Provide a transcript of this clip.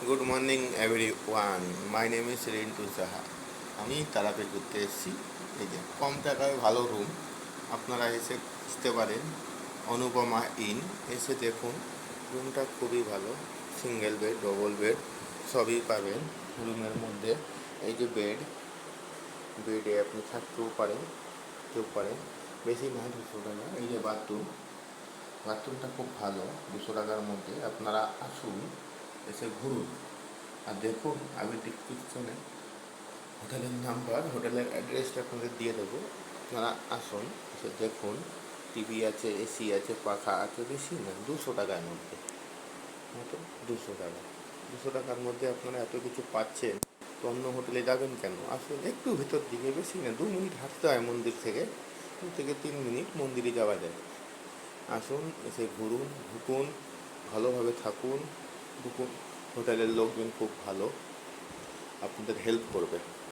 Good morning everyone, my name is Rintu Saha. আমি তারাপীঠ ঘুরতে এসেছি। এই যে কম টাকায় ভালো রুম আপনারা এসে খুঁজতে পারেন। অনুপমা ইন, এসে দেখুন। রুমটা খুবই ভালো, সিঙ্গেল বেড, ডবল বেড সবই পাবেন রুমের মধ্যে। এই যে বেডে আপনি থাকতেও পারেন, বেশি না 200 টাকা। এই যে বাথরুমটা খুব ভালো, 200 টাকার মধ্যে। আপনারা আসুন, এসে ঘুরুন আর দেখুন। আমি ডিসক্রিপশনে হোটেলের নাম্বার, হোটেলের অ্যাড্রেসটা আপনাদের দিয়ে দেবো। আপনারা আসুন, এসে দেখুন। টিভি আছে, এসি আছে, পাখা আছে। বেশি না, 200 টাকার মধ্যে, মাত্র 200 টাকা। 200 টাকার মধ্যে আপনারা এত কিছু পাচ্ছেন, তো অন্য হোটেলে যাবেন কেন? আসুন একটু ভিতর দিকে, বেশি না, 2 মিনিট হাঁটতে হয় মন্দির থেকে, 2 থেকে 3 মিনিট মন্দিরে যাওয়া যায়। আসুন, এসে ঘুরুন, ঢুকুন, ভালোভাবে থাকুন, ঢুকুন। হোটেলের লোকজন খুব ভালো, আপনাদের হেল্প করবে।